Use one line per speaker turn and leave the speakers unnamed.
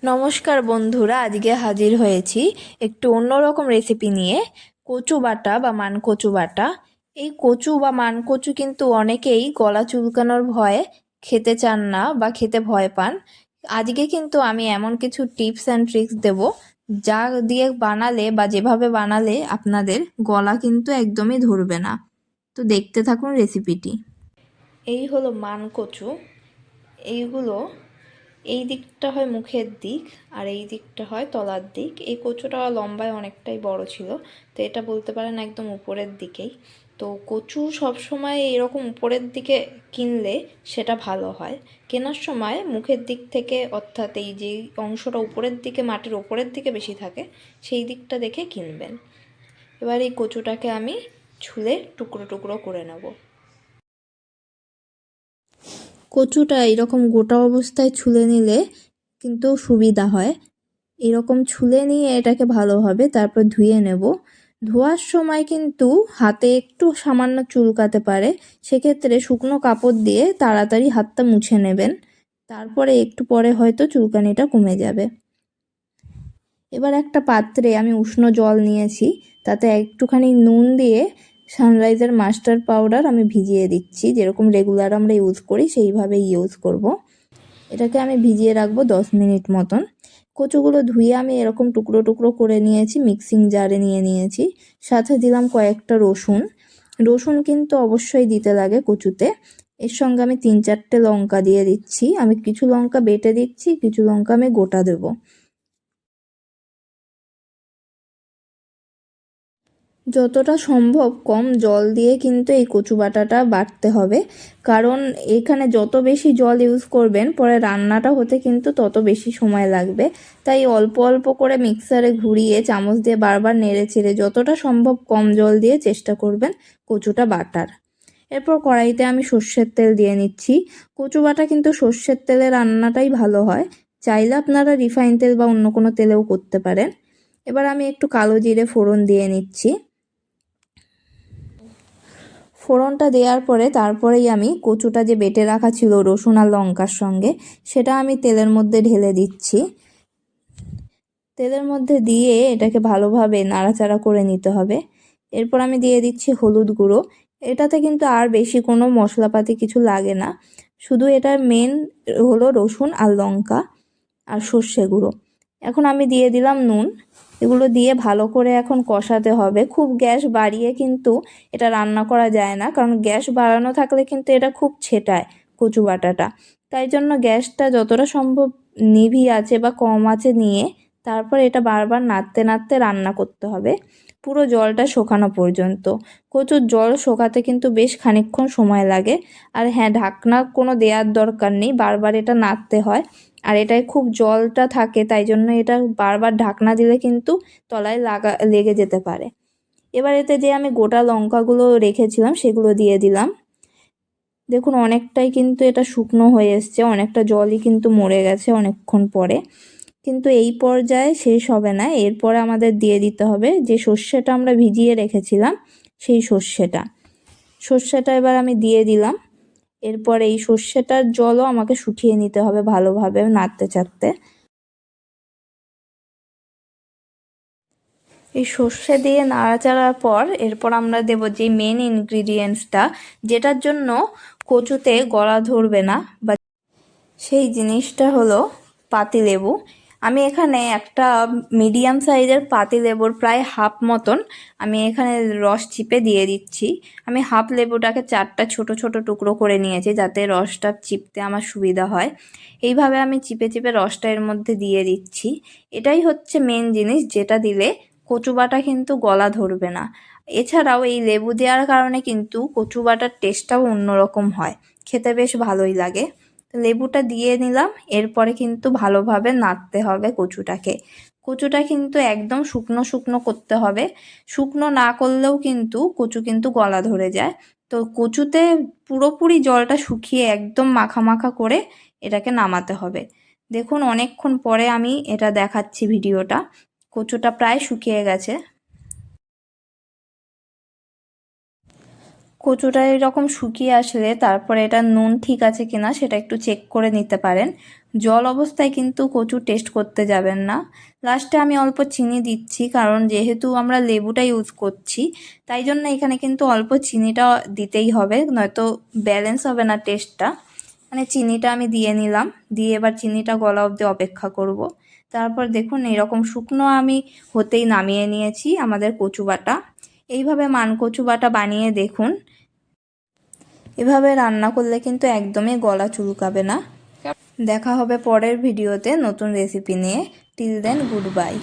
নমস্কার বন্ধুরা, আজকে হাজির হয়েছি একটু অন্যরকম রেসিপি নিয়ে। কচু বাটা বা মানকচু বাটা। এই কচু বা মানকচু কিন্তু অনেকেই গলা চুলকানোর ভয়ে খেতে চান না বা খেতে ভয় পান। আজকে কিন্তু আমি এমন কিছু টিপস অ্যান্ড ট্রিক্স দেব যা দিয়ে বানালে বা যেভাবে বানালে আপনাদের গলা কিন্তু একদমই ধরবে না। তো দেখতে থাকুন রেসিপিটি। এই হলো মানকচু। এইগুলো এই দিকটা হয় মুখের দিক আর এই দিকটা হয় তলার দিক। এই কচুটা লম্বায় অনেকটাই বড় ছিল, তো এটা বলতে পারেন একদম উপরের দিকেই। তো কচু সবসময় এরকম উপরের দিকে কিনলে সেটা ভালো হয়। কেনার সময় মুখের দিক থেকে, অর্থাৎ এই যে অংশটা উপরের দিকে, মাটির উপরের দিকে বেশি থাকে, সেই দিকটা দেখে কিনবেন। এবার এই কচুটাকে আমি ছুলে টুকরো টুকরো করে নেব। কচুটা এরকম গোটা অবস্থায় ছুলে নিলে কিন্তু সুবিধা হয়। এরকম ছুলে নিয়ে এটাকে ভালোভাবে তারপর ধুয়ে নেব। ধোয়ার সময় কিন্তু হাতে একটু সামান্য চুলকাতে পারে, সেক্ষেত্রে শুকনো কাপড় দিয়ে তাড়াতাড়ি হাতটা মুছে নেবেন। তারপরে একটু পরে হয়তো চুলকানিটা কমে যাবে। এবার একটা পাত্রে আমি উষ্ণ জল নিয়েছি, তাতে একটুখানি নুন দিয়ে সানরাইজের মাস্টার্ড পাউডার আমি ভিজিয়ে দিচ্ছি। যেরকম রেগুলার আমরা ইউজ করি সেইভাবেই ইউজ করব। এটাকে আমি ভিজিয়ে রাখবো 10 মিনিট মতন। কচুগুলো ধুয়ে আমি এরকম টুকরো টুকরো করে নিয়েছি, মিক্সিং জারে নিয়ে নিয়েছি। সাথে দিলাম কয়েকটা রসুন। রসুন কিন্তু অবশ্যই দিতে লাগে কচুতে। এর সঙ্গে আমি 3-4টে লঙ্কা দিয়ে দিচ্ছি। আমি কিছু লঙ্কা বেটে দিচ্ছি, কিছু লঙ্কা আমি গোটা দেবো। যতটা সম্ভব কম জল দিয়ে কিন্তু এই কচু বাটাটা বাটতে হবে, কারণ এখানে যত বেশি জল ইউজ করবেন পরে রান্নাটা হতে কিন্তু তত বেশি সময় লাগবে। তাই অল্প অল্প করে মিক্সারে ঘুরিয়ে চামচ দিয়ে বারবার নেড়ে চেড়ে যতটা সম্ভব কম জল দিয়ে চেষ্টা করবেন কচুটা বাটার। এরপর কড়াইতে আমি সর্ষের তেল দিয়ে নিচ্ছি। কচু বাটা কিন্তু সর্ষের তেলে রান্নাটাই ভালো হয়। চাইলে আপনারা রিফাইন তেল বা অন্য কোনো তেলেও করতে পারেন। এবার আমি একটু কালো জিরে ফোড়ন দিয়ে নিচ্ছি। ফোড়নটা দেওয়ার পরে তারপরেই আমি কচুটা যে বেটে রাখা ছিল রসুন আর লঙ্কার সঙ্গে, সেটা আমি তেলের মধ্যে ঢেলে দিচ্ছি। তেলের মধ্যে দিয়ে এটাকে ভালোভাবে নাড়াচাড়া করে নিতে হবে। এরপর আমি দিয়ে দিচ্ছি হলুদ গুঁড়ো। এটাতে কিন্তু আর বেশি কোনো মশলাপাতি কিছু লাগে না, শুধু এটার মেন হলো রসুন আর লঙ্কা আর সর্ষে গুঁড়ো। এখন আমি দিয়ে দিলাম নুন। এগুলো দিয়ে ভালো করে এখন কষাতে হবে। খুব গ্যাস বাড়িয়ে কিন্তু এটা রান্না করা যায় না, কারণ গ্যাস বাড়ানো থাকলে কিন্তু এটা খুব ছেটায় কচু বাটাটা। তাই জন্য গ্যাসটা যতটা সম্ভব নিভি আছে বা কম আছে নিয়ে তারপর এটা বারবার নাড়তে নাড়তে রান্না করতে হবে পুরো জলটা শোকানো পর্যন্ত। কচুর জল শোকাতে কিন্তু বেশ খানিকক্ষণ সময় লাগে। আর হ্যাঁ, ঢাকনা কোনো দেওয়ার দরকার নেই, বারবার এটা নাড়তে হয়। আর এটায় খুব জলটা থাকে, তাই জন্য এটা বারবার ঢাকনা দিলে কিন্তু তলায় লেগে যেতে পারে। এবার এতে যে আমি গোটা লঙ্কাগুলো রেখেছিলাম সেগুলো দিয়ে দিলাম। দেখুন অনেকটাই কিন্তু এটা শুকনো হয়ে এসছে, অনেকটা জলই কিন্তু মরে গেছে অনেকক্ষণ পরে। কিন্তু এই পর্যায়ে শেষ হবে না, এরপরে আমাদের দিয়ে দিতে হবে যে সর্ষেটা আমরা ভিজিয়ে রেখেছিলাম, সেই সর্ষেটা এবার আমি দিয়ে দিলাম। এরপর এই সর্ষেটার জলও আমাকে শুকিয়ে নিতে হবে ভালোভাবে নাড়তে চাড়তে। এই সর্ষে দিয়ে নাড়াচাড়ার পর এরপর আমরা দেব যে মেন ইনগ্রিডিয়েন্টসটা, যেটার জন্য কচুতে গলা ধরবে না, বা সেই জিনিসটা হলো পাতিলেবু। আমি এখানে একটা মিডিয়াম সাইজের পাতিলেবুর প্রায় হাফ মতন আমি এখানে রস চিপে দিয়ে দিচ্ছি। আমি হাফ লেবুটাকে 4টা ছোট ছোট টুকরো করে নিয়েছি যাতে রসটা চিপতে আমার সুবিধা হয়। এইভাবে আমি চিপে চিপে রসটা এর মধ্যে দিয়ে দিচ্ছি। এটাই হচ্ছে মেন জিনিস, যেটা দিলে কচু বাটা কিন্তু গলা ধরবে না। এছাড়াও এই লেবু দেওয়ার কারণে কিন্তু কচু বাটার টেস্টটাও অন্যরকম হয়, খেতে বেশ ভালোই লাগে। লেবুটা দিয়ে নিলাম। এরপরে কিন্তু ভালোভাবে নাড়তে হবে কচুটা কিন্তু একদম শুকনো শুকনো করতে হবে। শুকনো না করলেও কিন্তু কচু কিন্তু গলা ধরে যায়। তো কচুতে পুরোপুরি জলটা শুকিয়ে একদম মাখা মাখা করে এটাকে নামাতে হবে। দেখুন অনেকক্ষণ পরে আমি এটা দেখাচ্ছি ভিডিওটা, কচুটা প্রায় শুকিয়ে গেছে। কচুটা এরকম শুকিয়ে আসলে তারপরে এটা নুন ঠিক আছে কিনা সেটা একটু চেক করে নিতে পারেন। জল অবস্থায় কিন্তু কচু টেস্ট করতে যাবেন না। লাস্টে আমি অল্প চিনি দিচ্ছি, কারণ যেহেতু আমরা লেবুটা ইউজ করছি তাই জন্য এখানে কিন্তু অল্প চিনিটা দিতেই হবে, নয়তো ব্যালেন্স হবে না টেস্টটা। মানে চিনিটা আমি দিয়ে নিলাম, দিয়ে এবার চিনিটা গলা অবধি অপেক্ষা করব। তারপর দেখুন এরকম শুকনো আমি হতেই নামিয়ে নিয়েছি আমাদের কচু বাটা। এইভাবে মানকচু বাটা বানিয়ে দেখুন, এভাবে রান্না করলে কিন্তু একদমই গলা চুলকাবে না। দেখা হবে পরের ভিডিওতে নতুন রেসিপি নিয়ে। Till then good by.